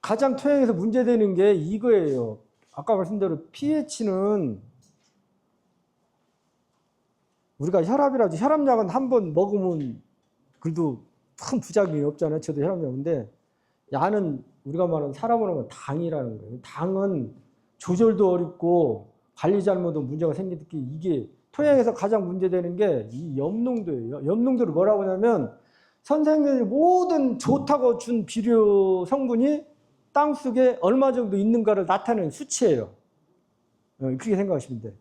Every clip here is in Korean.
가장 토양에서 문제되는 게 이거예요. 아까 말씀대로 pH는 우리가 혈압이라도 혈압약은 한 번 먹으면 그래도 큰 부작용이 없잖아요. 저도 혈압약인데 야는 우리가 말하는 사람으로 하면 당이라는 거예요. 당은 조절도 어렵고 관리 잘못하면 문제가 생기는 게 이게 토양에서 가장 문제되는 게 이 염농도예요. 염농도를 뭐라고 하냐면 선생님들이 모든 좋다고 준 비료 성분이 땅속에 얼마 정도 있는가를 나타내는 수치예요. 그렇게 생각하시면 돼요.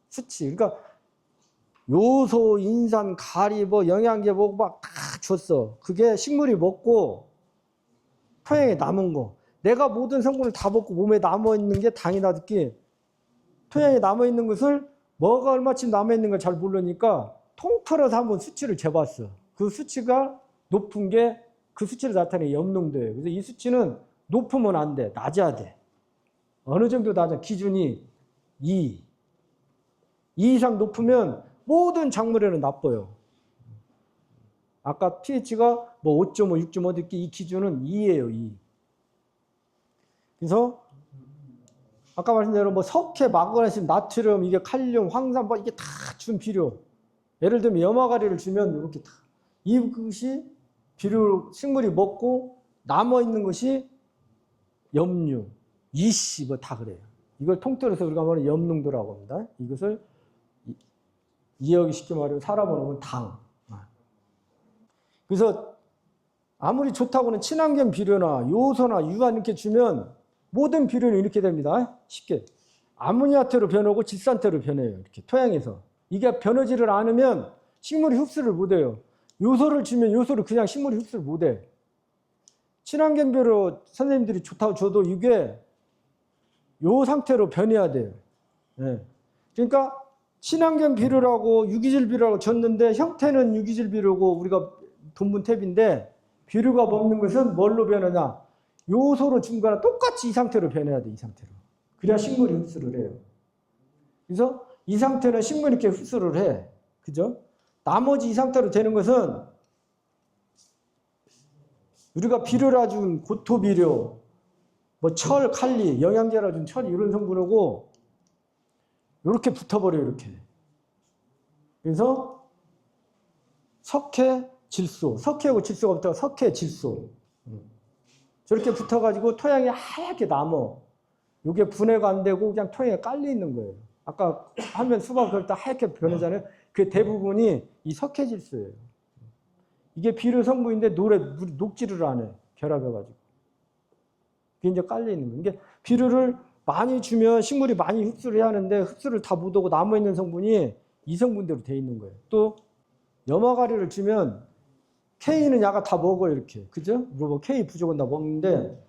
수치. 그러니까 요소, 인산, 가리, 영양제 막 다 줬어. 그게 식물이 먹고 토양에 남은 거. 내가 모든 성분을 다 먹고 몸에 남아있는 게 당이나 듣기 토양에 남아있는 것을 뭐가 얼마쯤 남아있는 걸 잘 모르니까 통틀어서 한번 수치를 재봤어. 그 수치가 높은 게 그 수치를 나타내는 염농도예요. 그래서 이 수치는 높으면 안 돼. 낮아야 돼. 어느 정도 낮아. 기준이 2. 2 이상 높으면 모든 작물에는 나빠요. 아까 pH가 5.5, 6.5 듣기 이 기준은 2예요. 2. 그래서 아까 말씀대로 석회, 마그네슘, 나트륨, 이게 칼륨, 황산, 이게 다 준 비료. 예를 들면 염화가리를 주면 이렇게 다 이것이 비료 식물이 먹고 남아 있는 것이 염류, 이씨 다 그래요. 이걸 통틀어서 우리가 말하는 염농도라고 합니다. 이것을 이해하기 쉽게 말하면 사람으로 하면 당. 그래서 아무리 좋다고는 친환경 비료나 요소나 유황 이렇게 주면 모든 비료는 이렇게 됩니다. 쉽게. 아모니아태로 변하고 질산태로 변해요. 이렇게 토양에서. 이게 변하지를 않으면 식물이 흡수를 못해요. 요소를 주면 요소를 그냥 식물이 흡수를 못해. 친환경 비료 선생님들이 좋다고 줘도 이게 요 상태로 변해야 돼요. 네. 그러니까 친환경 비료라고 유기질 비료라고 줬는데 형태는 유기질 비료고 우리가 돈분 탭인데 비료가 먹는 것은 뭘로 변하냐? 요소로 준 거랑 똑같이 이 상태로 변해야 돼. 이 상태로. 그래야 식물이 흡수를 해요. 그래서 이 상태는 식물이 이렇게 흡수를 해. 그죠? 나머지 이 상태로 되는 것은 우리가 비료라 준 고토 비료, 철, 칼리, 영양제라 준 철 이런 성분하고 이렇게 붙어버려요. 이렇게. 그래서 석회, 질소, 석회하고 질소가 붙어가 석회, 질소. 저렇게 붙어가지고 토양에 하얗게 남아. 이게 분해가 안 되고 그냥 토양에 깔려 있는 거예요. 아까 화면 수박 그럴 때 하얗게 변하잖아요. 그 대부분이 이 석회 질소예요. 이게 비료 성분인데 물이 녹지를 안 해. 결합해가지고. 그게 이제 깔려 있는 거예요. 이게 비료를 많이 주면 식물이 많이 흡수를 해야 하는데 흡수를 다 못하고 남아있는 성분이 이 성분대로 돼 있는 거예요. 또 염화가리를 주면 K는 야가 다 먹어요. 이렇게. 그죠? 물어보 K 부족은 다 먹는데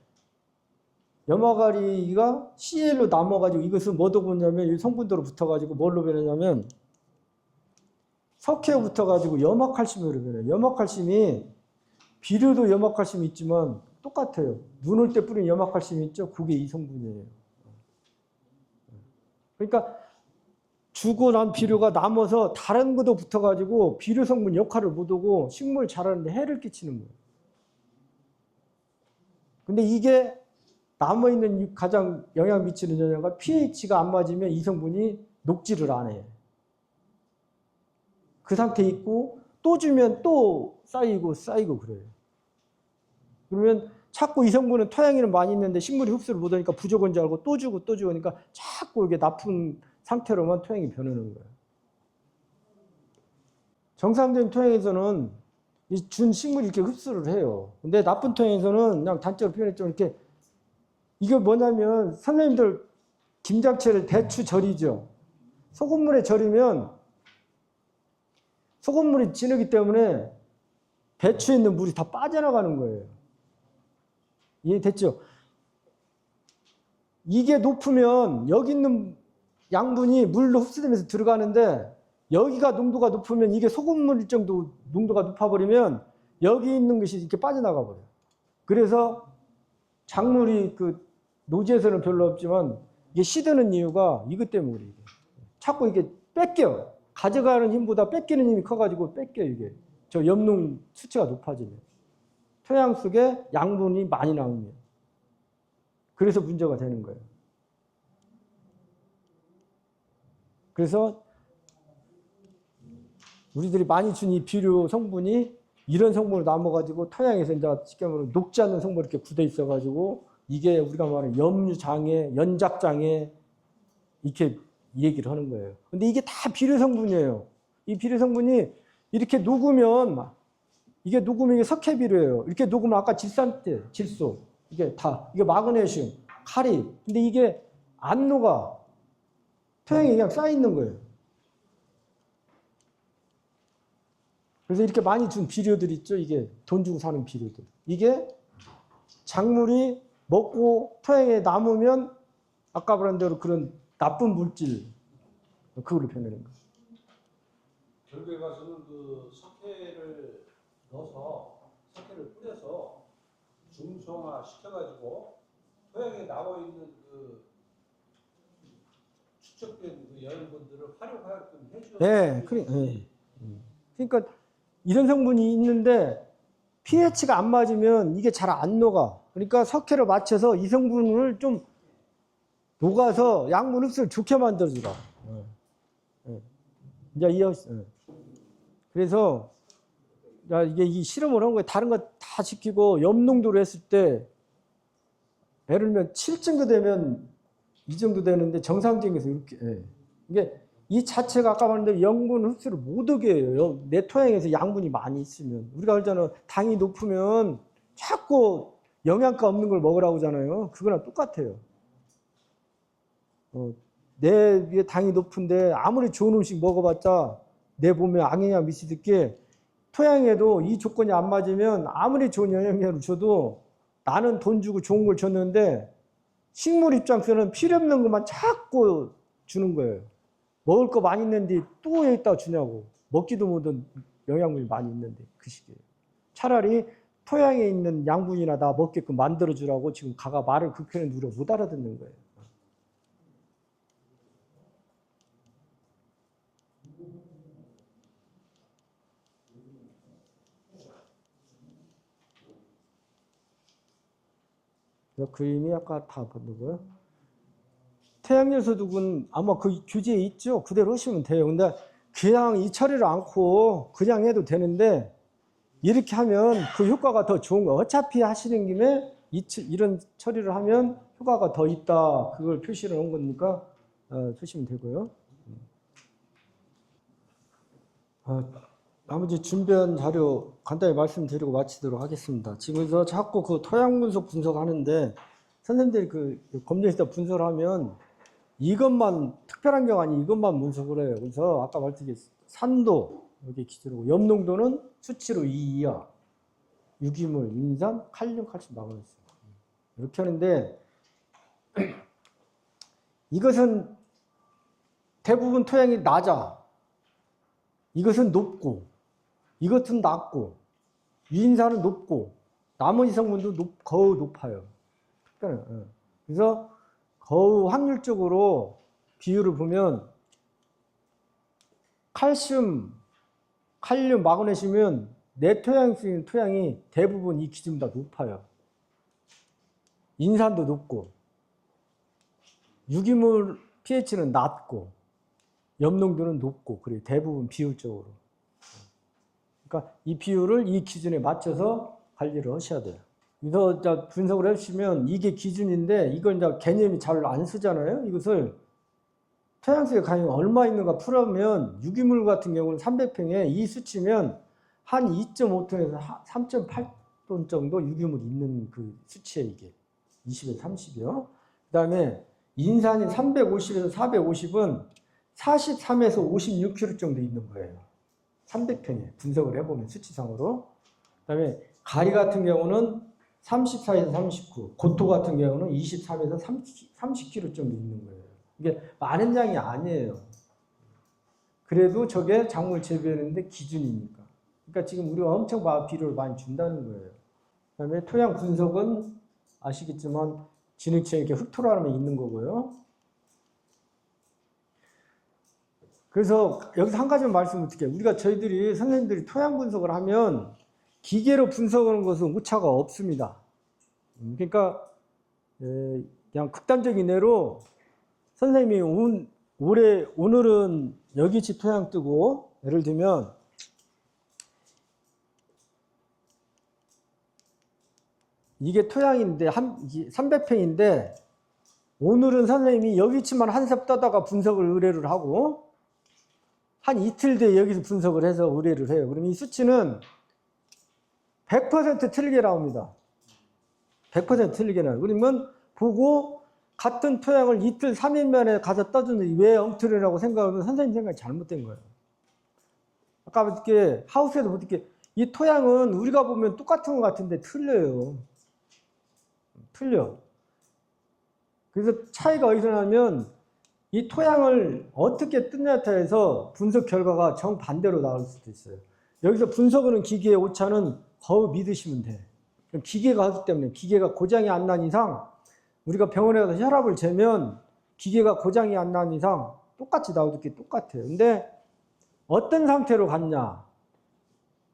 염화가리가 CL로 남아가지고 이것은 뭐도 보냐면 이 성분대로 붙어가지고 뭘로 변하냐면 석회에 붙어가지고 염화칼슘으로 변해요. 염화칼슘이 비료도 염화칼슘이 있지만 똑같아요. 눈 올 때 뿌린 염화칼슘이 있죠? 그게 이 성분이에요. 그러니까 주고 난 비료가 남아서 다른 것도 붙어가지고 비료 성분 역할을 못하고 식물 자라는데 해를 끼치는 거예요. 근데 이게 남아있는 가장 영향 미치는 영향가 pH가 안 맞으면 이 성분이 녹지를 안 해요. 그 상태에 있고 또 주면 또 쌓이고 그래요. 그러면 자꾸 이 성분은 토양에는 많이 있는데 식물이 흡수를 못하니까 부족한 줄 알고 또 주고 그러니까 자꾸 이게 나쁜 상태로만 토양이 변하는 거예요. 정상적인 토양에서는 이 준 식물이 이렇게 흡수를 해요. 근데 나쁜 토양에서는 그냥 단적으로 표현했지만 이렇게 이게 뭐냐면 선생님들 김장채를 대추 절이죠. 소금물에 절이면 소금물이 진하기 때문에 배추에 있는 물이 다 빠져나가는 거예요. 이해됐죠? 이게 높으면 여기 있는 양분이 물로 흡수되면서 들어가는데 여기가 농도가 높으면 이게 소금물 정도 농도가 높아버리면 여기 있는 것이 이렇게 빠져나가 버려요. 그래서 작물이 그 노지에서는 별로 없지만 이게 시드는 이유가 이것 때문에 그래요. 자꾸 이게 뺏겨. 가져가는 힘보다 뺏기는 힘이 커가지고 뺏겨 이게. 저 염농 수치가 높아지면. 토양 속에 양분이 많이 나오면. 그래서 문제가 되는 거예요. 그래서 우리들이 많이 준 이 비료 성분이 이런 성분으로 남아가지고 토양에서 이제 쉽게 말하면 녹지 않는 성분이 이렇게 굳어 있어가지고 이게 우리가 말하는 염류장애, 연작장애 이렇게 얘기를 하는 거예요. 근데 이게 다 비료 성분이에요. 이 비료 성분이 이렇게 녹으면 이게 녹으면 이게 석회비료예요. 이렇게 녹으면 아까 질산때, 질소 이게 다 이게 마그네슘, 카리. 근데 이게 안 녹아. 토양에 그냥 쌓여 있는 거예요. 그래서 이렇게 많이 준 비료들 있죠. 이게 돈 주고 사는 비료들. 이게 작물이 먹고 토양에 남으면 아까 말한 대로 그런 나쁜 물질 그걸로 변하는 거예요. 결국에 가서는 그 석회를 넣어서 석회를 뿌려서 중성화 시켜가지고 토양에 나와 있는 그 축적된 그 영양분들을 활용하게끔 해줘야. 네, 그러니까 이런 성분이 있는데 pH가 안 맞으면 이게 잘 안 녹아. 그러니까 석회를 맞춰서 이 성분을 좀 녹아서 양분 흡수를 좋게 만들어주라. 이제 그래서 이게 이 실험을 한 거예요. 다른 거 다 시키고 염농도로 했을 때 예를 들면 7 정도 되면 이 정도 되는데 정상적에서 이렇게 이게 이 자체가 아까 말했는데 영분 흡수를 못 하게 해요. 내 토양에서 양분이 많이 있으면. 우리가 알잖아요. 당이 높으면 자꾸 영양가 없는 걸 먹으라고 하잖아요. 그거랑 똑같아요. 내 위에 당이 높은데 아무리 좋은 음식 먹어봤자 내 몸에 악영향 미칠 게 토양에도 이 조건이 안 맞으면 아무리 좋은 영양제를 줘도 나는 돈 주고 좋은 걸 줬는데 식물 입장에서는 필요 없는 것만 자꾸 주는 거예요. 먹을 거 많이 있는데 또 여기다 주냐고. 먹지도 못한 영양분이 많이 있는데 그 시기에. 차라리 토양에 있는 양분이나 다 먹게끔 만들어주라고 지금 가가 말을 그렇게 누려 못 알아듣는 거예요. 그림이 아까 다 보고요. 태양열소득은 아마 그 규제에 있죠. 그대로 하시면 돼요. 근데 그냥 이 처리를 않고 그냥 해도 되는데 이렇게 하면 그 효과가 더 좋은 거예요. 어차피 하시는 김에 이런 처리를 하면 효과가 더 있다. 그걸 표시를 한 거니까 쓰시면 되고요. 나머지 준비한 자료 간단히 말씀드리고 마치도록 하겠습니다. 지금서 자꾸 그 토양 분석하는데 선생님들이 그 검정에서 분석을 하면 이것만 특별한 경우 아니 이것만 분석을 해요. 그래서 아까 말씀드린 산도 여기 기준으로 염농도는 수치로 2 이하, 유기물, 인산, 칼륨, 칼슘 마그네슘 이렇게 하는데 이것은 대부분 토양이 낮아. 이것은 높고 이것은 낮고 유인산은 높고 나머지 성분도 거의 높아요. 그래서 거의 확률적으로 비율을 보면 칼슘, 칼륨, 마그네슘은 내 토양에 쓰이는 토양이 대부분 이 기준보다 높아요. 인산도 높고 유기물 pH는 낮고 염농도는 높고 그래요. 대부분 비율적으로. 그러니까 이 비율을 이 기준에 맞춰서 관리를 하셔야 돼요. 그래서 분석을 해주시면 이게 기준인데 이걸 이제 개념이 잘 안 쓰잖아요. 이것을 토양속에 가면 얼마 있는가 풀어보면 유기물 같은 경우는 300평에 이 수치면 한 2.5톤에서 3.8톤 정도 유기물이 있는 그 수치에 이게 20에서 30이요. 그 다음에 인산이 350에서 450은 43에서 56kg 정도 있는 거예요. 300평에 분석을 해보면 수치상으로. 그 다음에 가리 같은 경우는 34에서 39, 고토 같은 경우는 23에서 30kg 정도 있는 거예요. 이게 많은 양이 아니에요. 그래도 저게 작물 재배하는데 기준이니까. 그러니까 지금 우리가 엄청 비료를 많이 준다는 거예요. 그 다음에 토양 분석은 아시겠지만 진흙층에 이렇게 흙토라름이 있는 거고요. 그래서 여기서 한 가지만 말씀을 드릴게요. 저희들이 선생님들이 토양 분석을 하면 기계로 분석하는 것은 오차가 없습니다. 그러니까 그냥 극단적인 예로 선생님이 오늘은 여기치 토양 뜨고 예를 들면 이게 토양인데 300평인데 오늘은 선생님이 여기치만 한 삽 떠다가 분석을 의뢰를 하고 한 이틀 뒤에 여기서 분석을 해서 의뢰를 해요. 그럼 이 수치는 100% 틀리게 나옵니다. 100% 틀리게 나와요. 그러면 보고 같은 토양을 이틀, 3일 만에 가서 떠주는데 왜 엉터리라고 생각하면 선생님 생각이 잘못된 거예요. 아까 이렇게 하우스에서 보니까 이 토양은 우리가 보면 똑같은 것 같은데 틀려요. 틀려. 그래서 차이가 어디서 나면 이 토양을 어떻게 뜯냐에 따라서 분석 결과가 정반대로 나올 수도 있어요. 여기서 분석하는 기계의 오차는 거의 믿으시면 돼. 기계가 하기 때문에 기계가 고장이 안 난 이상 우리가 병원에 가서 혈압을 재면 기계가 고장이 안 난 이상 똑같이 나오는 게 똑같아요. 근데 어떤 상태로 갔냐?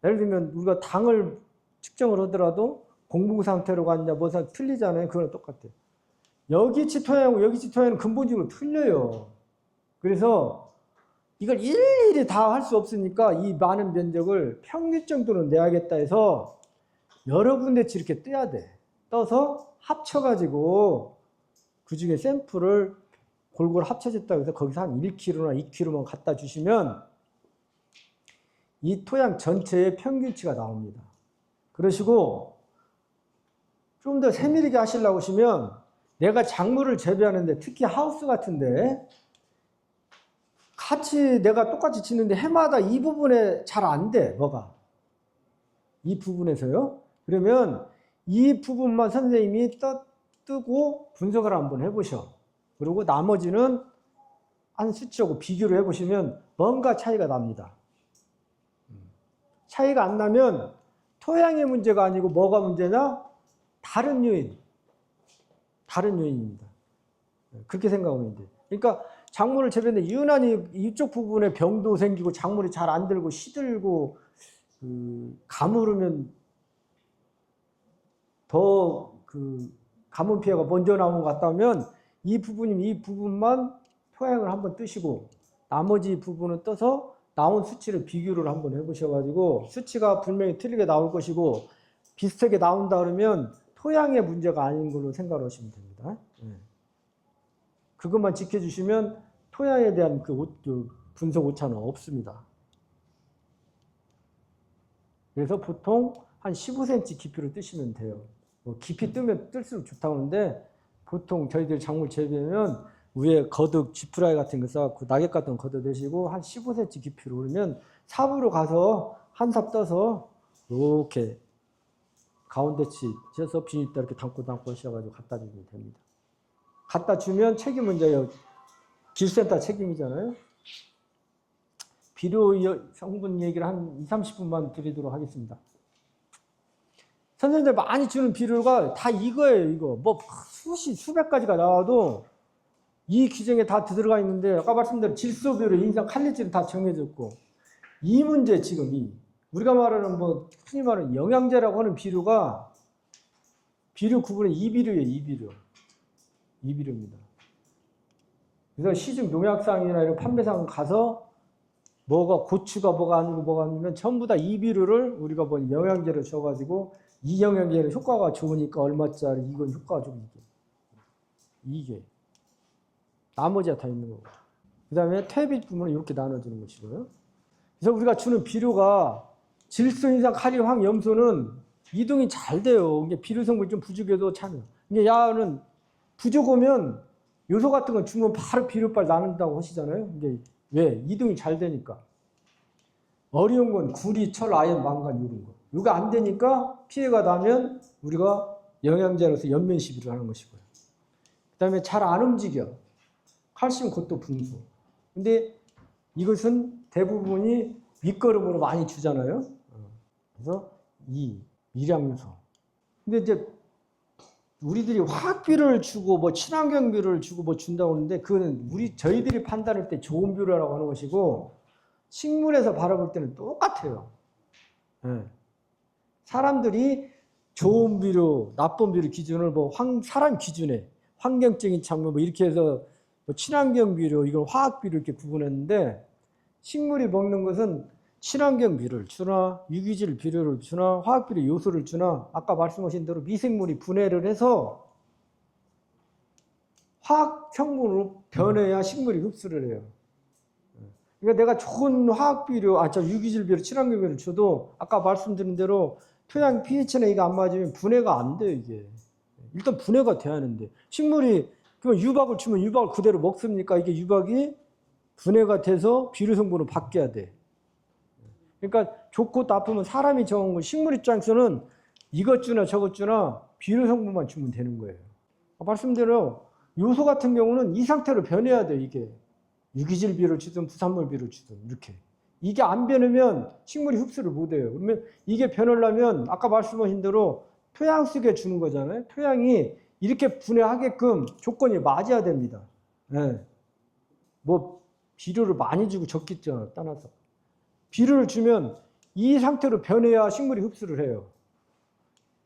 예를 들면 우리가 당을 측정을 하더라도 공복 상태로 갔냐 뭐 틀리잖아요. 그거는 똑같아요. 여기치 토양하고 여기치 토양은 근본적으로 틀려요. 그래서 이걸 일일이 다 할 수 없으니까 이 많은 면적을 평균 정도는 내야겠다 해서 여러 군데치 이렇게 떠야 돼. 떠서 합쳐가지고 그 중에 샘플을 골고루 합쳐졌다고 해서 거기서 한 1kg나 2kg만 갖다 주시면 이 토양 전체의 평균치가 나옵니다. 그러시고 좀 더 세밀하게 하시려고 하시면 내가 작물을 재배하는데 특히 하우스 같은데 같이 내가 똑같이 짓는데 해마다 이 부분에 잘 안 돼. 뭐가? 이 부분에서요. 그러면 이 부분만 선생님이 뜨고 분석을 한번 해보셔. 그리고 나머지는 한 수치하고 비교를 해보시면 뭔가 차이가 납니다. 차이가 안 나면 토양의 문제가 아니고 뭐가 문제냐? 다른 요인입니다. 그렇게 생각하면 돼요. 그러니까 작물을 재배하는데 유난히 이쪽 부분에 병도 생기고 작물이 잘 안 들고 시들고 가물으면 더 가뭄 피해가 먼저 나오는 것 같다면 이 부분만 토양을 한번 뜨시고 나머지 부분은 떠서 나온 수치를 비교를 한번 해보셔가지고 수치가 분명히 틀리게 나올 것이고 비슷하게 나온다 그러면 토양의 문제가 아닌 걸로 생각하시면 됩니다. 그것만 지켜주시면 토양에 대한 그 분석 오차는 없습니다. 그래서 보통 한 15cm 깊이로 뜨시면 돼요. 뭐 깊이 뜨면 뜰수록 좋다고 하는데 보통 저희들 작물 재배하면 위에 거듭 지프라이 같은 거 쌓고 낙엽 같은 거 걷어대시고 한 15cm 깊이로 그러면 삽으로 가서 한 삽 떠서 이렇게 가운데치 져서 비닐다 이렇게 담고 하셔가지고 갖다 주면 됩니다. 갖다 주면 책임은 이제 길센터 책임이잖아요. 비료 성분 얘기를 한 20, 30분만 드리도록 하겠습니다. 선생님들 많이 주는 비료가 다 이거예요, 이거. 뭐 수백 가지가 나와도 이 규정에 다 들어가 있는데 아까 말씀드린 질소 비료, 인상 칼리지를 다 정해졌고 이 문제 지금 우리가 말하는 뭐 흔히 말하는 영양제라고 하는 비료가 비료 구분의 이비료예요, 이비료입니다. 그래서 시중 농약상이나 이런 판매상 가서 뭐가 고추가 뭐가 아니고 뭐가 아니면 전부 다 이비료를 우리가 뭐 영양제를 줘가지고 이 영양제는 효과가 좋으니까 얼마짜리 이건 효과가 좀 이게 나머지가 다 있는 거고 그 다음에 퇴비 부분은 이렇게 나눠주는 것이고요. 그래서 우리가 주는 비료가 질소, 인상, 칼륨, 황, 염소는 이동이 잘 돼요. 이게 비료 성분이 좀 부족해도 참 이게 야는 부족 오면 요소 같은 건 주면 바로 비료빨 나눈다고 하시잖아요. 이게 왜? 이동이 잘 되니까. 어려운 건 구리, 철, 아연, 망간 이런 거. 이거 안 되니까 피해가 나면 우리가 영양제로서 연면 시비를 하는 것이고요. 그 다음에 잘 안 움직여. 칼슘, 그것도 분소. 근데 이것은 대부분이 밑거름으로 많이 주잖아요. 그래서 미량요소. 근데 이제 우리들이 화학비료를 주고 뭐 친환경비료를 주고 뭐 준다고 하는데 그거는 저희들이 판단할 때 좋은 비료라고 하는 것이고 식물에서 바라볼 때는 똑같아요. 네. 사람들이 좋은 비료, 나쁜 비료 기준을 뭐 사람 기준에 환경적인 장면 뭐 이렇게 해서 뭐 친환경 비료, 이건 화학 비료 이렇게 구분했는데 식물이 먹는 것은 친환경 비료를 주나 유기질 비료를 주나 화학 비료 요소를 주나 아까 말씀하신 대로 미생물이 분해를 해서 화학 성분으로 변해야 식물이 흡수를 해요. 그러니까 내가 좋은 화학 비료, 유기질 비료, 친환경 비료를 줘도 아까 말씀드린 대로 토양 pH나 이게 안 맞으면 분해가 안 돼요, 이게. 일단 분해가 돼야 하는데 식물이 그럼 유박을 주면 유박을 그대로 먹습니까? 이게 유박이 분해가 돼서 비료 성분으로 바뀌어야 돼. 그러니까 좋고 나쁘면 사람이 정한 거 식물 입장에서는 이것 주나 저것 주나 비료 성분만 주면 되는 거예요. 말씀대로 요소 같은 경우는 이 상태로 변해야 돼, 이게. 유기질 비료를 주든 부산물 비료를 주든 이렇게. 이게 안 변하면 식물이 흡수를 못 해요. 그러면 이게 변하려면 아까 말씀하신 대로 토양 속에 주는 거잖아요. 토양이 이렇게 분해하게끔 조건이 맞아야 됩니다. 네. 뭐 비료를 많이 주고 적게 줘 떠나서. 비료를 주면 이 상태로 변해야 식물이 흡수를 해요.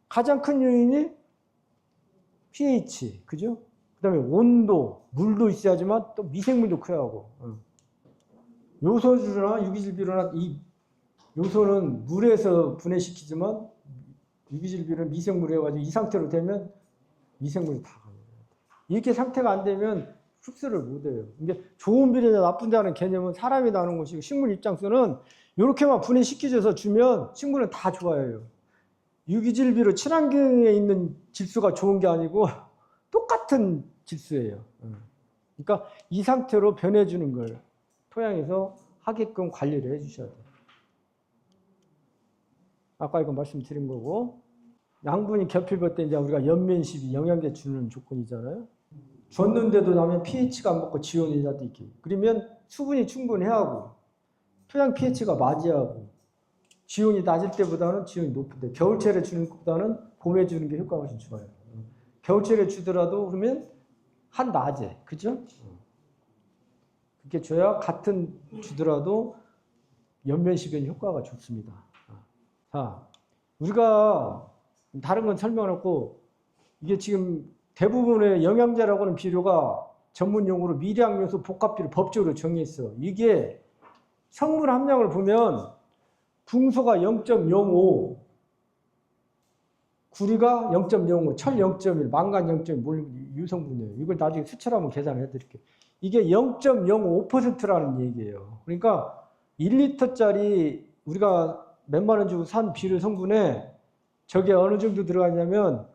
가장 큰 요인이 pH, 그죠? 그 다음에 온도, 물도 있어야지만 또 미생물도 커야 하고. 요소주나 유기질 비료나 이 요소는 물에서 분해시키지만 유기질 비료는 미생물이 해가지고 이 상태로 되면 미생물이 다 갑니다. 이렇게 상태가 안 되면 흡수를 못 해요. 이게 좋은 비료냐 나쁜 비료냐는 개념은 사람이 나는 것이고 식물 입장에서는 이렇게만 분해시켜줘서 주면 식물은 다 좋아해요. 유기질 비료 친환경에 있는 질소가 좋은 게 아니고 똑같은 질소예요. 그러니까 이 상태로 변해주는 걸 토양에서 하게끔 관리를 해주셔야 돼요. 아까 이거 말씀드린 거고 양분이 겹힐 때 이제 우리가 연면시비 영양제 주는 조건이잖아요. 줬는데도 나면 pH가 안 맞고 지온이 나도 있게. 그러면 수분이 충분해야 하고 토양 pH가 맞아야 하고 지온이 낮을 때보다는 지온이 높은데 겨울철에 주는 것보다는 봄에 주는 게 효과가 훨씬 좋아요. 겨울철에 주더라도 그러면 한 낮에, 그죠? 그렇게 줘야 같은 주더라도 연면시변 효과가 좋습니다. 자, 우리가 다른 건 설명 안 했고 이게 지금 대부분의 영양제라고 하는 비료가 전문 용어로 미량 요소 복합 비료 법적으로 정해있어. 이게 성분 함량을 보면 붕소가 0.05, 구리가 0.05, 철 0.1, 망간 0.1 유성분이에요. 이걸 나중에 수치로 한번 계산해 드릴게요. 이게 0.05%라는 얘기예요. 그러니까 1리터짜리 우리가 몇만 원 주고 산 비료 성분에 저게 어느 정도 들어가냐면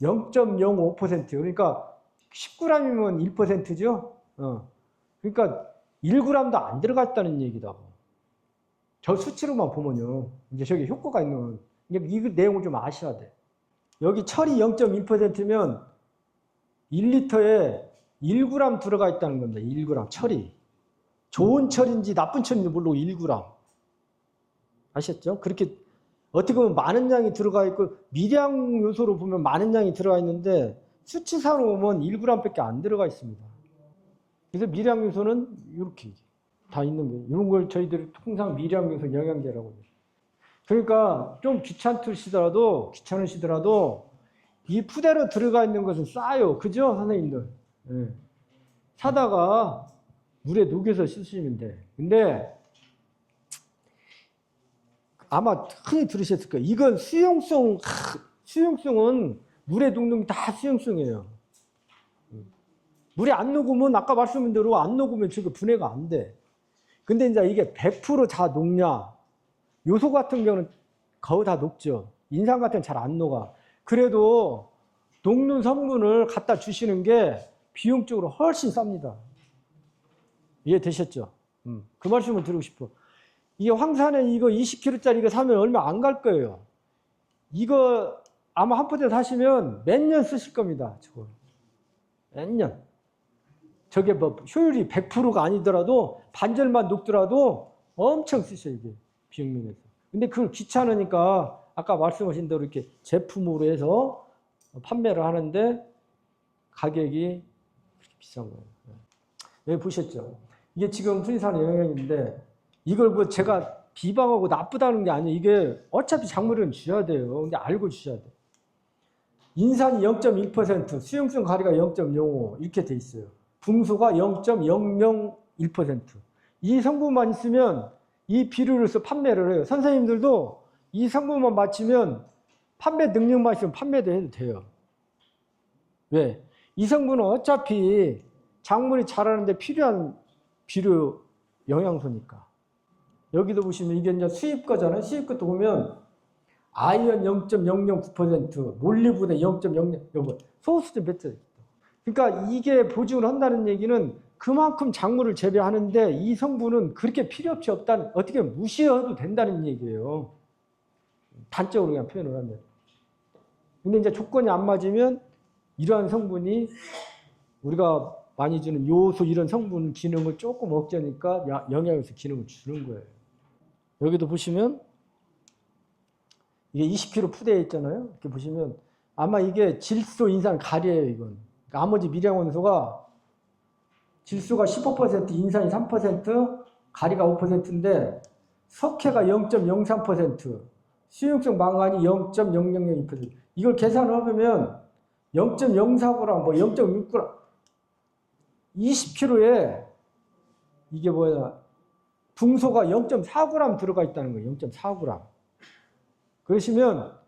0.05%. 그러니까 10g이면 1%죠. 그러니까 1g도 안 들어갔다는 얘기다. 저 수치로만 보면요. 이제 저게 효과가 있는, 이 내용을 좀 아셔야 돼. 여기 철이 0.1%면 1리터에 1g 들어가 있다는 겁니다. 1g 철이. 좋은 철인지 나쁜 철인지 모르고 1g. 아셨죠? 그렇게 어떻게 보면 많은 양이 들어가 있고 미량 요소로 보면 많은 양이 들어가 있는데 수치상으로 보면 1g밖에 안 들어가 있습니다. 그래서 미량 요소는 이렇게 다 있는 거예요. 이런 걸 저희들이 통상 미량 요소 영양제라고 해요. 그러니까 좀 귀찮으시더라도 이 푸대로 들어가 있는 것은 싸요. 그죠? 선생님들. 네. 사다가 물에 녹여서 쓰시면 돼. 근데 아마 흔히 들으셨을 거예요. 이건 수용성은 물에 녹는 게 다 수용성이에요. 물에 안 녹으면 아까 말씀드린 대로 안 녹으면 저게 분해가 안 돼. 근데 이제 이게 100% 다 녹냐? 요소 같은 경우는 거의 다 녹죠. 인삼 같은 건 잘 안 녹아. 그래도 녹는 성분을 갖다 주시는 게 비용적으로 훨씬 쌉니다. 이해되셨죠? 그 말씀을 드리고 싶어. 이게 황산에 이거 20kg짜리 이거 사면 얼마 안 갈 거예요. 이거 아마 한 포대 사시면 몇 년 쓰실 겁니다. 저거. 몇 년. 저게 뭐 효율이 100%가 아니더라도 반절만 녹더라도 엄청 쓰셔요. 이게 비용면에서. 근데 그걸 귀찮으니까 아까 말씀하신 대로 이렇게 제품으로 해서 판매를 하는데 가격이 그렇게 비싼 거예요. 여기 보셨죠? 이게 지금 수의산의 영양인데 이걸 뭐 제가 비방하고 나쁘다는 게 아니에요. 이게 어차피 작물은 주셔야 돼요. 근데 알고 주셔야 돼요. 인산이 0.1%, 수용성 가리가 0.05 이렇게 돼 있어요. 붕소가 0.001%. 이 성분만 있으면 이 비료를 써 판매를 해요. 선생님들도 이 성분만 맞추면 판매 능력만 있으면 판매도 해도 돼요. 왜? 이 성분은 어차피 작물이 자라는데 필요한 비료 영양소니까. 여기도 보시면 이게 이제 수입 거잖아요. 수입 것도 보면 아이언 0.009%, 몰리브덴 0.00, 소수점 몇 점. 그러니까 이게 보증을 한다는 얘기는 그만큼 작물을 재배하는데 이 성분은 그렇게 필요 없이 없다는, 어떻게 무시해도 된다는 얘기예요. 단적으로 그냥 표현을 하면. 근데 이제 조건이 안 맞으면 이러한 성분이 우리가 많이 주는 요소 이런 성분 기능을 조금 억제하니까 영양에서 기능을 주는 거예요. 여기도 보시면 이게 20kg 푸대에 있잖아요. 이렇게 보시면 아마 이게 질소, 인산, 가리예요. 이건 나머지 미량원소가 질소가 15%, 인산이 3%, 가리가 5%인데 석회가 0.03%, 수용성 망간이 0.0002%. 이걸 계산을 해보면 0.04g, 뭐 0.6g, 20kg에 이게 뭐야? 붕소가 0.4g 들어가 있다는 거예요. 0.4g. 그러시면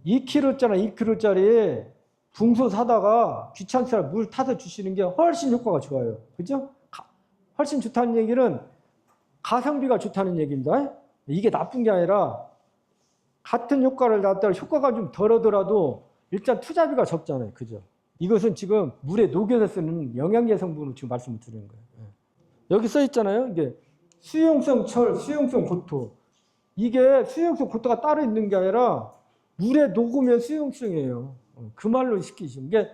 2kg짜리 2kg짜리 붕소 사다가 귀찮으시라 물 타서 주시는 게 훨씬 효과가 좋아요. 그죠? 훨씬 좋다는 얘기는 가성비가 좋다는 얘기입니다. 이게 나쁜 게 아니라 같은 효과를 낳았다가 효과가 좀 덜하더라도 일단 투자비가 적잖아요. 그죠? 이것은 지금 물에 녹여서 쓰는 영양제 성분을 지금 말씀을 드리는 거예요. 여기 써 있잖아요. 이게 수용성 철, 수용성 고토. 이게 수용성 고토가 따로 있는 게 아니라 물에 녹으면 수용성이에요. 그 말로 시키시면. 이게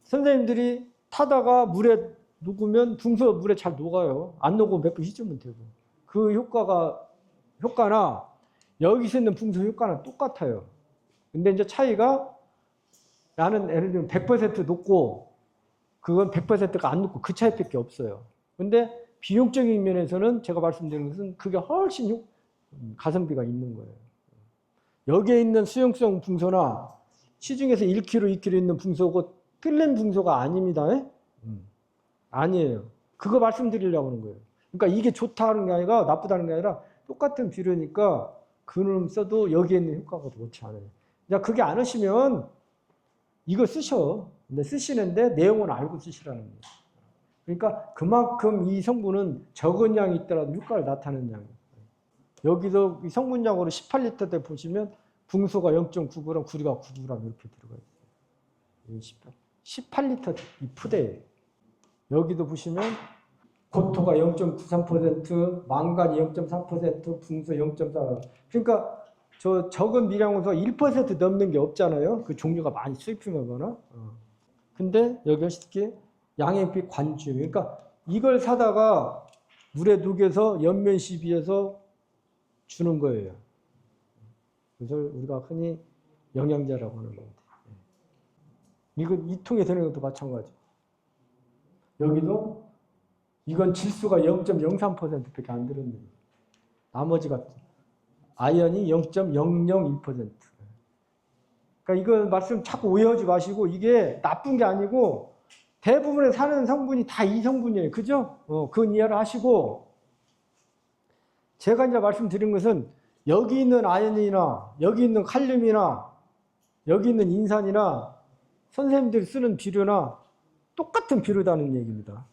선생님들이 타다가 물에 녹으면 붕소 물에 잘 녹아요. 안 녹으면 몇 번 휘주면 되고. 그 효과나 여기서 있는 붕소 효과는 똑같아요. 근데 이제 차이가 나는 예를 들면 100% 녹고 그건 100%가 안 녹고 그 차이밖에 없어요. 근데 비용적인 면에서는 제가 말씀드린 것은 그게 훨씬 가성비가 있는 거예요. 여기에 있는 수용성 붕소나 시중에서 1kg, 2kg 있는 붕소고 틀린 붕소가 아닙니다. 아니에요. 그거 말씀드리려고 하는 거예요. 그러니까 이게 좋다는 게 아니라 나쁘다는 게 아니라 똑같은 비료니까 그놈 써도 여기에 있는 효과가 좋지 않아요. 자, 그게 안 하시면 이거 쓰셔. 근데 쓰시는데 내용은 알고 쓰시라는 거예요. 그러니까 그만큼 이 성분은 적은 양이 있더라도 효과를 나타내는 양이에요. 여기도 이 성분량으로 18리터 때 보시면 붕소가 0.9g, 구리가 9g 이렇게 들어가 있어요. 18리터 이 푸대예요. 여기도 보시면 고토가 0.93%, 망간이 0.3%, 붕소 0.4%. 그러니까 저 적은 미량원소가 1% 넘는 게 없잖아요. 그 종류가 많이 수입품이거나. 근데 여기 쉽게 양액비 관주. 그러니까 이걸 사다가 물에 녹여서 연면 시비해서 주는 거예요. 그래서 우리가 흔히 영양제라고 하는 겁니다. 이거 이 통에 드는 것도 마찬가지. 여기도 이건 질소가 0.03%밖에 안 들었는데 나머지가 아연이 0.001%. 그러니까 이거 말씀 자꾸 오해하지 마시고 이게 나쁜 게 아니고 대부분의 사는 성분이 다 이 성분이에요. 그죠? 그건 이해를 하시고 제가 이제 말씀드린 것은 여기 있는 아연이나 여기 있는 칼륨이나 여기 있는 인산이나 선생님들이 쓰는 비료나 똑같은 비료다는 얘기입니다.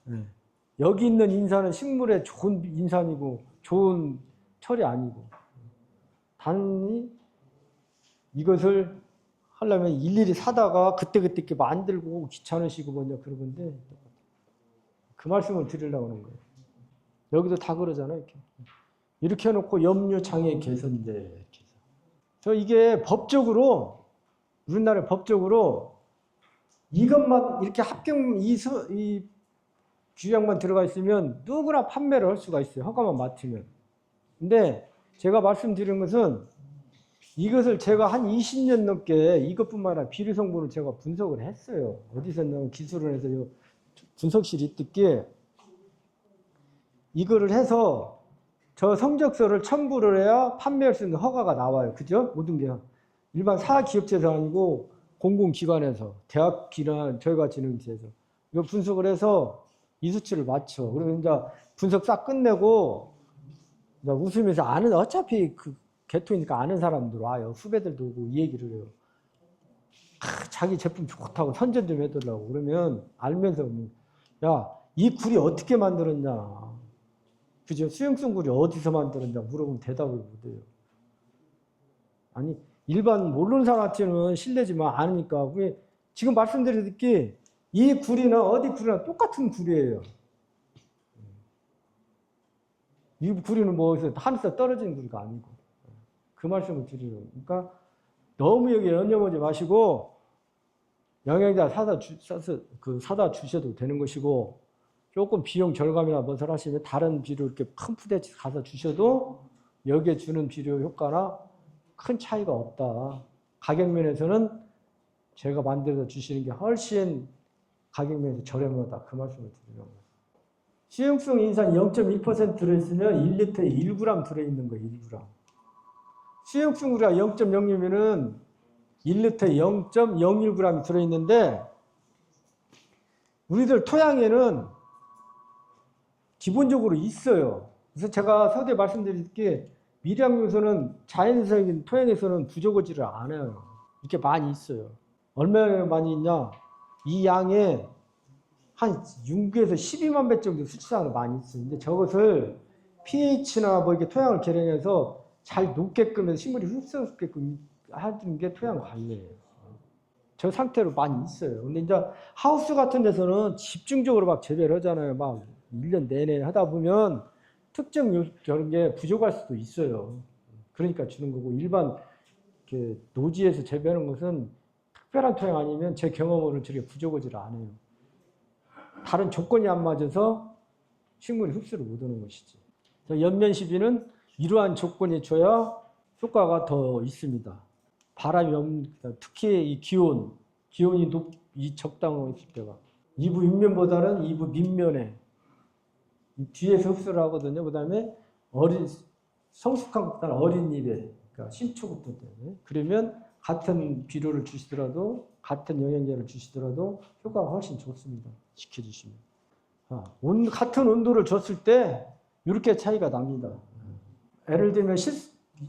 여기 있는 인산은 식물에 좋은 인산이고 좋은 철이 아니고 단지 이것을 하려면 일일이 사다가 그때그때 이렇게 만들고 귀찮으시고 뭐냐 그런 건데 그 말씀을 드리려고 하는 거예요. 여기도 다 그러잖아요. 이렇게 해놓고 염료 장애 개선제. 저 이게 법적으로 우리나라 법적으로 이것만 이렇게 합격 이 규약만 들어가 있으면 누구나 판매를 할 수가 있어요. 허가만 맡으면. 근데 제가 말씀드린 것은 이것을 제가 한 20년 넘게 이것뿐만 아니라 비료 성분을 제가 분석을 했어요. 어디서 기술을 해서 분석실이 있듯게 이거를 해서 저 성적서를 첨부를 해야 판매할 수 있는 허가가 나와요. 그죠? 모든 게. 일반 사기업체에서 아니고 공공기관에서, 대학이나 저희가지능지에서. 이거 분석을 해서 이 수치를 맞춰. 그러면 이제 분석 싹 끝내고 이제 웃으면서 아는, 어차피 그 개통이니까 아는 사람들 와요. 후배들도 오고 이 얘기를 해요. 자기 제품 좋다고 선전 좀 해달라고. 그러면 알면서, 야, 이 굴이 어떻게 만들었냐. 그죠? 수용성 굴이 어디서 만들었냐 물어보면 대답을 못해요. 아니, 일반 모르는 사람한테는 실례지만 아니까. 지금 말씀드렸듯이 이 굴이나 어디 굴이나 똑같은 굴이에요. 이 굴이는 뭐 하늘에서 떨어지는 굴이 아니고. 그 말씀을 드리려고. 그러니까 너무 여기 연연하지 마시고 영양제 사다 주셔도 되는 것이고, 조금 비용 절감이나 뭐를 하시면 다른 비료 이렇게 큰 푸대치 가서 주셔도 여기에 주는 비료 효과나 큰 차이가 없다. 가격 면에서는 제가 만들어서 주시는 게 훨씬 가격 면에서 저렴하다. 그 말씀을 드리려고. 수용성 인산 0.1% 들어있으면 1리터에 1g 들어있는 거예요. 1g. 수용성 우리가 0.06이면은 1리터에 0.01g이 들어있는데, 우리들 토양에는 기본적으로 있어요. 그래서 제가 서두에 말씀드릴게, 미량 요소는 자연적인 토양에서는 부족하지를 않아요. 이렇게 많이 있어요. 얼마나 많이 있냐? 이 양에 한 6에서 12만 배 정도 수치상으로 많이 있어요. 근데 저것을 pH나 뭐 이렇게 토양을 계량해서 잘 녹게끔 해서 식물이 흡수하게끔 하는 게 토양 관리예요. 저 상태로 많이 있어요. 근데 이제 하우스 같은 데서는 집중적으로 막 재배를 하잖아요. 막 1년 내내 하다 보면 특정 저런 게 부족할 수도 있어요. 그러니까 주는 거고, 일반 노지에서 재배하는 것은 특별한 토양 아니면 제 경험으로 저게 부족하지 않아요. 다른 조건이 안 맞아서 식물이 흡수를 못하는 것이지. 연면 시비는 이러한 조건이 줘야 효과가 더 있습니다. 바람이 특히 이 기온이 이 적당하고 있을 때가 이부 윗면보다는 이부 밑면에 뒤에서 흡수를 하거든요. 그 다음에 성숙한 것보다는 어린 잎에, 그러니까 신초부터 때문에. 그러면 같은 비료를 주시더라도, 같은 영양제를 주시더라도 효과가 훨씬 좋습니다. 지켜주시면. 같은 온도를 줬을 때 이렇게 차이가 납니다. 예를 들면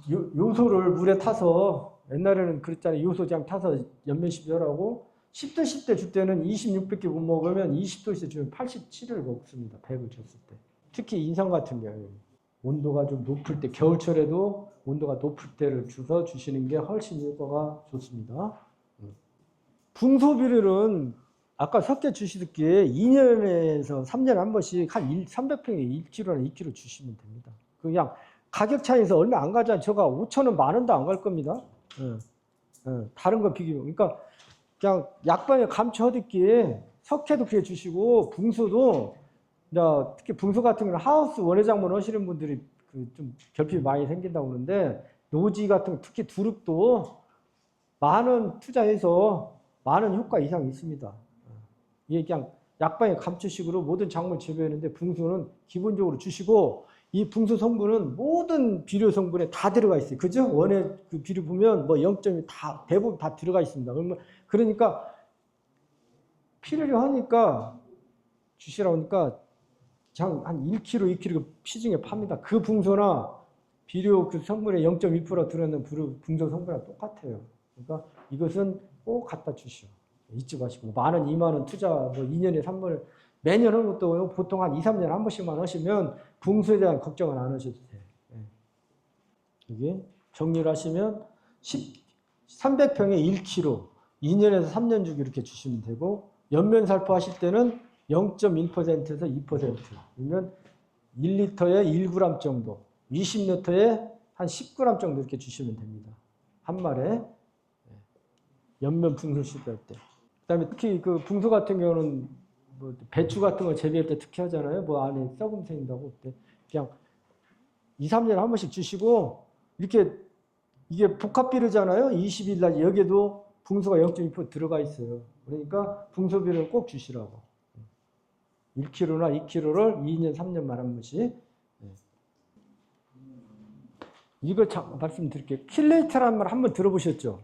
요소를 물에 타서, 옛날에는 그랬잖아요. 요소장 타서 연면시비하라고 10도 10대 줄 때는 26밖에 못 먹으면 20도에서 주면 87을 먹습니다. 100을 줬을 때. 특히 인삼 같은 경우에 온도가 좀 높을 때, 겨울철에도 온도가 높을 때를 주서 주시는 게 훨씬 효과가 좋습니다. 붕소비료는 아까 섞여 주시듯이 2년에서 3년에 한 번씩 한 300평에 1kg나 2kg 주시면 됩니다. 그냥 가격 차이에서 얼마 안 가잖아요. 저가 5,000원, 10,000원도 안 갈 겁니다. 다른 거 비교하면. 그러니까 그냥 약방에 감춰듣기에 석회도 그렇게 주시고, 붕소도, 특히 붕소 같은 경우는 하우스 원예작물 하시는 분들이 좀 결핍이 많이 생긴다고 그러는데, 노지 같은 거, 특히 두릅도 많은 투자해서 많은 효과 이상이 있습니다. 이게 그냥 약방에 감초식으로 모든 작물 재배하는데 붕소는 기본적으로 주시고, 이 붕소 성분은 모든 비료 성분에 다 들어가 있어요. 그죠? 원예 그 비료 보면 뭐 0점이 다, 대부분 다 들어가 있습니다. 그러니까 필요로 하니까 주시라고 하니까 한 1kg, 2kg 시중에 팝니다. 그 붕소나 비료 그 성분에 0.2% 들어있는 붕소 성분이랑 똑같아요. 그러니까 이것은 꼭 갖다 주시오. 잊지 마시고. 10,000원, 20,000원 투자, 뭐 2년에 3번, 매년 하는 것도 보통 한 2, 3년에 한 번씩만 하시면 붕소에 대한 걱정은 안 하셔도 돼요. 이게 정리를 하시면 300평에 1kg, 2년에서 3년 주기 이렇게 주시면 되고, 연면 살포 하실 때는 0.1%에서 2%, 그러면 1리터에 1g 정도, 20리터에 한 10g 정도 이렇게 주시면 됩니다. 한 말에. 연면 붕소 시비할 때. 그 다음에 특히 그 붕소 같은 경우는 뭐 배추 같은 거 재배할 때 특히 하잖아요. 뭐 안에 썩음 생긴다고. 그때 그냥 2, 3년에 한 번씩 주시고, 이렇게 이게 복합비료잖아요. 20일 날 여기에도 붕소가 0.2% 들어가 있어요. 그러니까 붕소비료를 꼭 주시라고. 1kg나 2kg를 2년, 3년만 한 번씩. 이거 말씀드릴게요. 킬레이트라는 말 한번 들어보셨죠?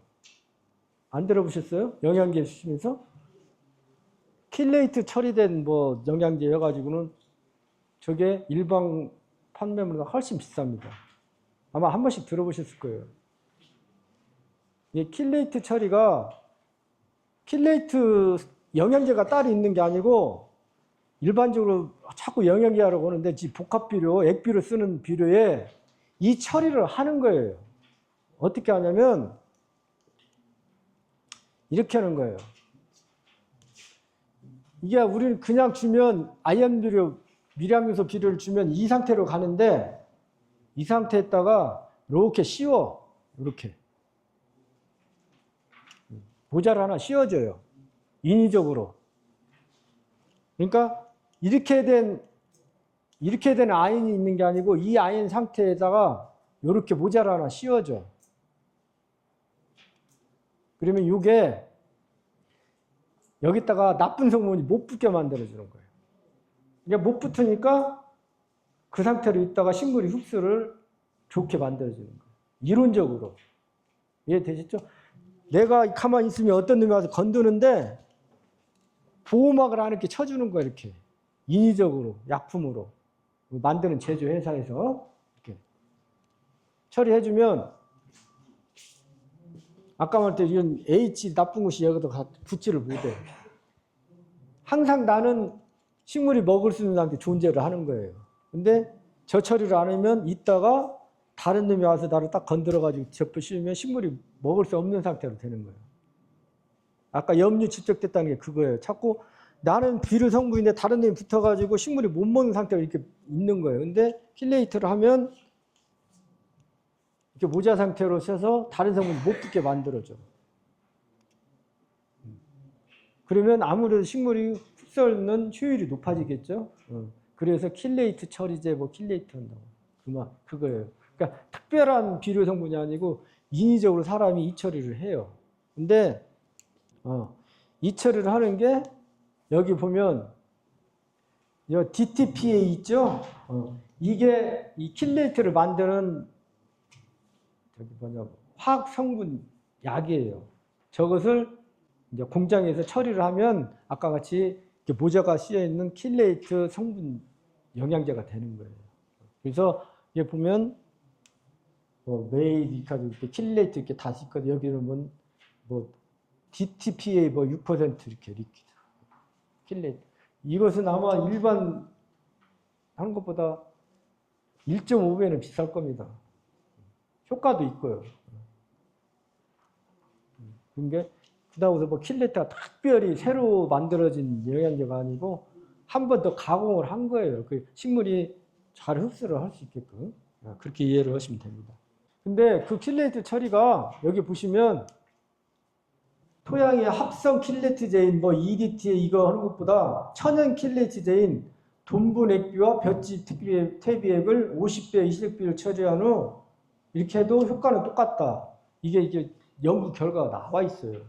안 들어보셨어요? 영양제 쓰시면서? 킬레이트 처리된 뭐 영양제여가지고는 저게 일반 판매물보다 훨씬 비쌉니다. 아마 한 번씩 들어보셨을 거예요. 이 킬레이트 처리가 킬레이트 영양제가 따로 있는 게 아니고 일반적으로 자꾸 영양제 하라고 하는데 복합비료, 액비료 쓰는 비료에 이 처리를 하는 거예요. 어떻게 하냐면 이렇게 하는 거예요. 이게 우리는 그냥 주면 아연 비료, 미량요소 비료를 주면 이 상태로 가는데 이 상태에다가 이렇게 씌워. 이렇게. 모자를 하나 씌워줘요. 인위적으로. 그러니까 이렇게 된 아연이 있는 게 아니고 이 아연 상태에다가 이렇게 모자를 하나 씌워줘. 그러면 이게 여기다가 나쁜 성분이 못 붙게 만들어주는 거예요. 이게 못 붙으니까 그 상태로 있다가 식물이 흡수를 좋게 만들어주는 거예요. 이론적으로. 이해되셨죠? 내가 가만히 있으면 어떤 놈이 와서 건드는데 보호막을 안 이렇게 쳐주는 거예요. 이렇게. 인위적으로, 약품으로. 만드는 제조회사에서 이렇게 처리해주면 아까 말했듯 이런 H 나쁜 것이 여기도 붙지를 못해. 항상 나는 식물이 먹을 수 있는 상태 존재를 하는 거예요. 근데 저 처리를 안 하면 이따가 다른 놈이 와서 나를 딱 건드려가지고 접해 씌우면 식물이 먹을 수 없는 상태로 되는 거예요. 아까 염류 집적됐다는 게 그거예요. 자꾸 나는 비료 성분인데 다른 놈이 붙어가지고 식물이 못 먹는 상태로 이렇게 있는 거예요. 근데 킬레이트를 하면 이렇게 모자 상태로 써서 다른 성분이 못 붙게 만들어줘. 그러면 아무래도 식물이 흡수하는 효율이 높아지겠죠. 그래서 킬레이트 처리제, 킬레이트 한다고. 그거예요. 그러니까 특별한 비료 성분이 아니고 인위적으로 사람이 이 처리를 해요. 근데 이 처리를 하는 게 여기 보면 이 DTPA 있죠? 이게 이 킬레이트를 만드는 화학 성분 약이에요. 저것을 이제 공장에서 처리를 하면 아까 같이 이렇게 모자가 씌여 있는 킬레이트 성분 영양제가 되는 거예요. 그래서 이게 보면 메이디카도 이렇게 킬레이트 이렇게 다 있거든요. 여기는 DTPA 6% 이렇게 리퀴드. 킬레이트. 이것은 아마 일반 하는 것보다 1.5배는 비쌀 겁니다. 효과도 있고요. 그게 그다음부터 킬레이트가 특별히 새로 만들어진 영양제가 아니고 한 번 더 가공을 한 거예요. 그 식물이 잘 흡수를 할 수 있게끔 그렇게 이해를 하시면 됩니다. 근데 그 킬레이트 처리가 여기 보시면 토양의 합성 킬레이트제인 EDTA 이거 하는 것보다 천연 킬레이트제인 돈분 액비와 볏짚 퇴비액을 50배 이식비를 처리한 후 이렇게 해도 효과는 똑같다. 이게 연구 결과가 나와 있어요.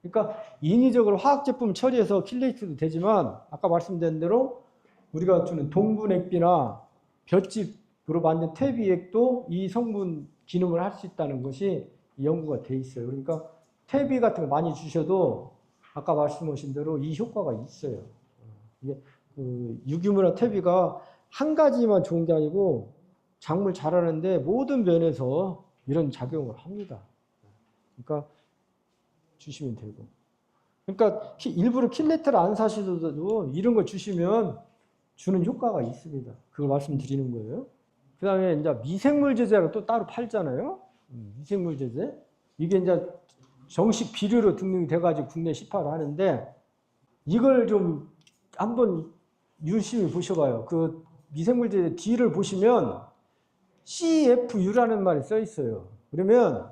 그러니까 인위적으로 화학 제품 처리해서 킬레이트도 되지만 아까 말씀드린 대로 우리가 주는 동분 액비나 볏짚으로 만든 퇴비액도 이 성분 기능을 할 수 있다는 것이 연구가 돼 있어요. 그러니까 퇴비 같은 거 많이 주셔도 아까 말씀하신 대로 이 효과가 있어요. 이게 유기물이나 퇴비가 한 가지만 좋은 게 아니고 작물 자라는데 모든 면에서 이런 작용을 합니다. 그러니까 주시면 되고. 그러니까 일부러 킬레이트를 안 사시더라도 이런 걸 주시면 주는 효과가 있습니다. 그걸 말씀드리는 거예요. 그 다음에 이제 미생물 제제가 또 따로 팔잖아요. 미생물 제제. 이게 이제 정식 비료로 등록이 돼가지고 국내 시파를 하는데 이걸 좀 한번 유심히 보셔봐요. 그 미생물 제제 뒤를 보시면 CFU라는 말이 써 있어요. 그러면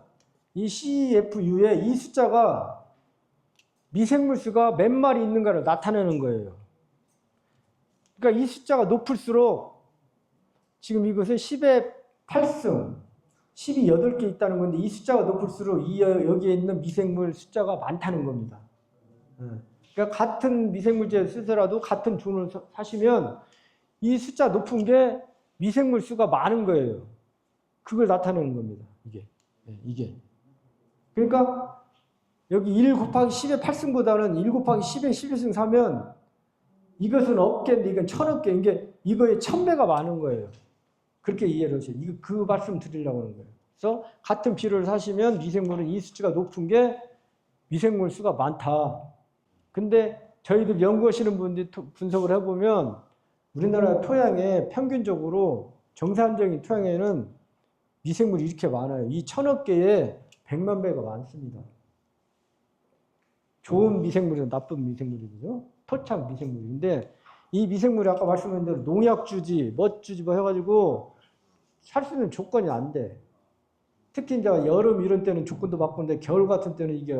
이 CFU에 이 숫자가 미생물 수가 몇 마리 있는가를 나타내는 거예요. 그러니까 이 숫자가 높을수록 지금 이것은 10의 8승, 10이 8개 있다는 건데 이 숫자가 높을수록 여기에 있는 미생물 숫자가 많다는 겁니다. 그러니까 같은 미생물제 쓰더라도 같은 종을 사시면 이 숫자 높은 게 미생물 수가 많은 거예요. 그걸 나타내는 겁니다. 이게. 이게. 그러니까 여기 1 곱하기 10의 8승보다는 1 곱하기 10의 11승 사면 이것은 억개인데 이건 1000억개. 이게 이거에 1000배가 많은 거예요. 그렇게 이해를 하셔요. 이거 그 말씀 드리려고 하는 거예요. 그래서 같은 비료를 사시면 미생물은 이 수치가 높은 게 미생물 수가 많다. 근데 저희들 연구하시는 분들이 분석을 해보면 우리나라 토양에 평균적으로 정상적인 토양에는 미생물이 이렇게 많아요. 이 1000억 개에 100만 배가 많습니다. 좋은 미생물이죠. 나쁜 미생물이죠. 토착 미생물인데 이 미생물이 아까 말씀드린 대로 농약 주지, 주지 뭐 해가지고 살 수 있는 조건이 안 돼. 특히 이제 여름 이런 때는 조건도 바쁜데 겨울 같은 때는 이게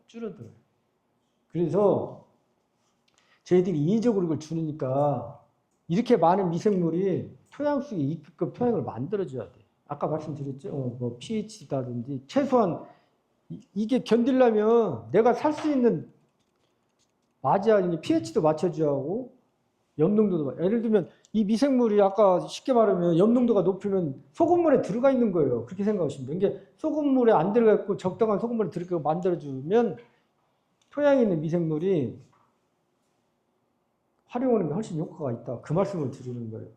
줄어들어요. 그래서 저희들이 인위적으로 이걸 주니까 이렇게 많은 미생물이 토양 속에 있게끔 토양을 만들어줘야 돼. 아까 말씀드렸죠. 뭐 pH라든지 최소한 이게 견디려면 내가 살 수 있는 맞아야 pH도 맞춰줘야 하고 염농도도 예를 들면 이 미생물이 아까 쉽게 말하면 염농도가 높으면 소금물에 들어가 있는 거예요. 그렇게 생각하시면 돼요. 이게 소금물에 안 들어가 있고 적당한 소금물에 들어가 만들어주면 토양에 있는 미생물이 활용하는 게 훨씬 효과가 있다. 그 말씀을 드리는 거예요.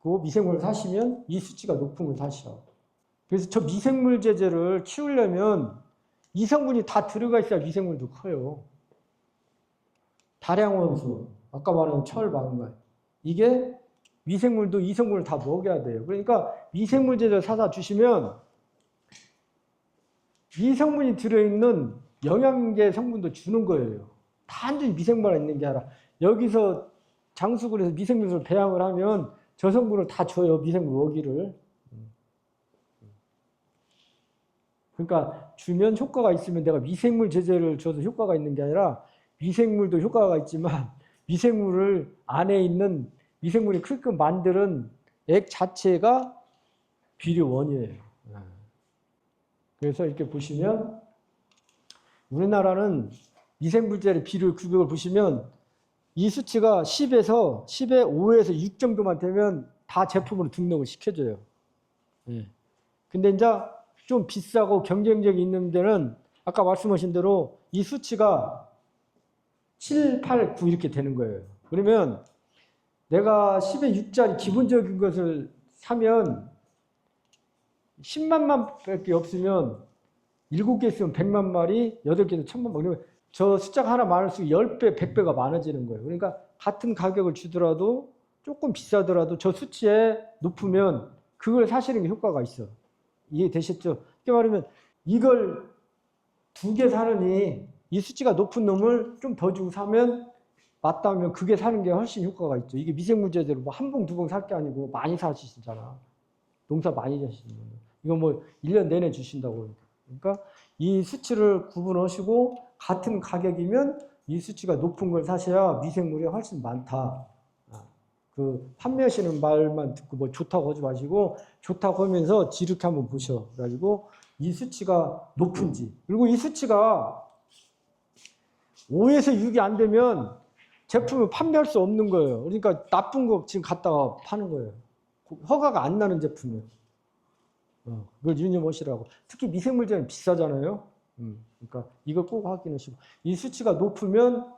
그 미생물을 사시면 이 수치가 높은 걸 사셔. 그래서 저 미생물 제제를 키우려면 이 성분이 다 들어가 있어야 미생물도 커요. 다량원수, 아까 말한 철, 망간. 이게 미생물도 이 성분을 다 먹여야 돼요. 그러니까 미생물 제제를 사다 주시면 이 성분이 들어있는 영양제 성분도 주는 거예요. 단순히 미생물만 있는 게 아니라 여기서 장수를 해서 미생물을 배양을 하면 저 성분을 다 줘요. 미생물 먹이를. 그러니까 주면 효과가 있으면 내가 미생물 제제를 줘서 효과가 있는 게 아니라 미생물도 효과가 있지만 미생물을 안에 있는 미생물이 크게끔 만드는 액 자체가 비료원이에요. 그래서 이렇게 보시면 우리나라는 미생물제의 비료 규격을 보시면 이 수치가 10에서 10에 5에서 6 정도만 되면 다 제품으로 등록을 시켜줘요. 근데 이제 좀 비싸고 경쟁력이 있는 데는 아까 말씀하신 대로 이 수치가 7, 8, 9 이렇게 되는 거예요. 그러면 내가 10에 6짜리 기본적인 것을 사면 10만만 밖에 없으면 7개 있으면 100만 마리, 8개는 1000만 마리. 저 숫자가 하나 많을수록 10배, 100배가 많아지는 거예요. 그러니까 같은 가격을 주더라도 조금 비싸더라도 저 수치에 높으면 그걸 사시는 게 효과가 있어. 이해되셨죠? 이렇게 말하면 이걸 2개 사느니 이 수치가 높은 놈을 좀 더 주고 사면 맞다면 그게 사는 게 훨씬 효과가 있죠. 이게 미생물 제대로 뭐 한 봉, 2봉 살 게 아니고 많이 사시잖아. 농사 많이 하시는 거예요. 이거 뭐 1년 내내 주신다고. 그러니까 이 수치를 구분하시고 같은 가격이면 이 수치가 높은 걸 사셔야 미생물이 훨씬 많다. 그 판매하시는 말만 듣고 뭐 좋다고 하지 마시고 좋다고 하면서 지르게 한번 보셔. 그래가지고 이 수치가 높은지. 그리고 이 수치가 5에서 6이 안 되면 제품을 판매할 수 없는 거예요. 그러니까 나쁜 거 지금 갖다가 파는 거예요. 허가가 안 나는 제품이에요. 그걸 유념하시라고. 특히 미생물제는 비싸잖아요. 그러니까 이거 꼭 확인하시고. 이 수치가 높으면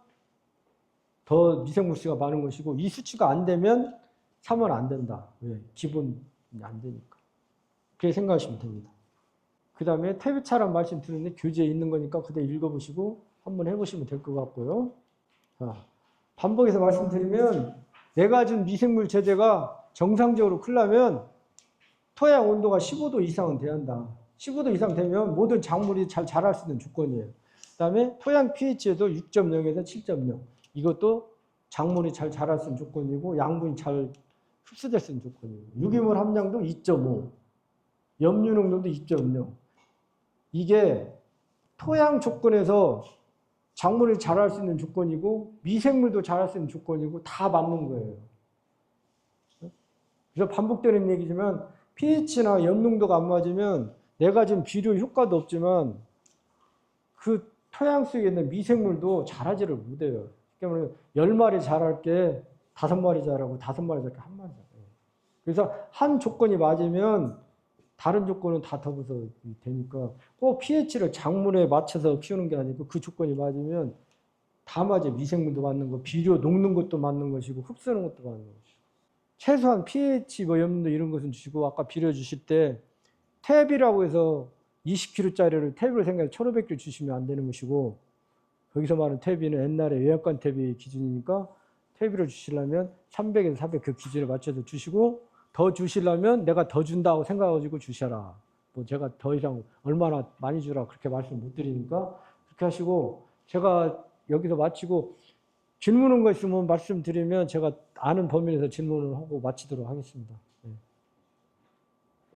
더 미생물 수가 많은 것이고 이 수치가 안 되면 사면 안 된다. 왜? 기본이 안 되니까. 그렇게 생각하시면 됩니다. 그 다음에 태비차란 말씀 드렸는데 교재에 있는 거니까 그대로 읽어보시고 한번 해보시면 될 것 같고요. 자, 반복해서 말씀드리면 내가 준 미생물 제제가 정상적으로 크려면 토양 온도가 15도 이상은 돼야 한다. 15도 이상 되면 모든 작물이 잘 자랄 수 있는 조건이에요. 그 다음에 토양 pH에도 6.0에서 7.0. 이것도 작물이 잘 자랄 수 있는 조건이고 양분이 잘 흡수될 수 있는 조건이에요. 유기물 함량도 2.5. 염류 농도도 2.0. 이게 토양 조건에서 작물이 자랄 수 있는 조건이고 미생물도 자랄 수 있는 조건이고 다 맞는 거예요. 그래서 반복되는 얘기지만 pH나 염농도가 안 맞으면 내가 지금 비료 효과도 없지만 그 토양 속에 있는 미생물도 자라지를 못해요. 그러니까 10마리 자랄 게 5마리 자라고 5마리 자랄 게 1마리 자라요. 그래서 한 조건이 맞으면 다른 조건은 다 더불어서 되니까 꼭 pH를 작물에 맞춰서 키우는 게 아니고 그 조건이 맞으면 다 맞아요. 미생물도 맞는 거, 비료 녹는 것도 맞는 것이고 흡수하는 것도 맞는 것이고. 최소한 pH 뭐 염도 이런 것은 주시고 아까 비료 주실 때 탭이라고 해서 20kg짜리를 탭으로 생각해서 1,500kg 주시면 안 되는 것이고 거기서 말하는 탭이는 옛날에 외양간 탭이 기준이니까 탭으로 주시려면 300에서 400 그 기준에 맞춰서 주시고 더 주시려면 내가 더 준다고 생각하시고 주셔라. 뭐 제가 더 이상 얼마나 많이 주라 그렇게 말씀 못 드리니까 그렇게 하시고 제가 여기서 마치고 질문한 거 있으면 말씀드리면 제가 아는 범위 내에서 질문을 하고 마치도록 하겠습니다.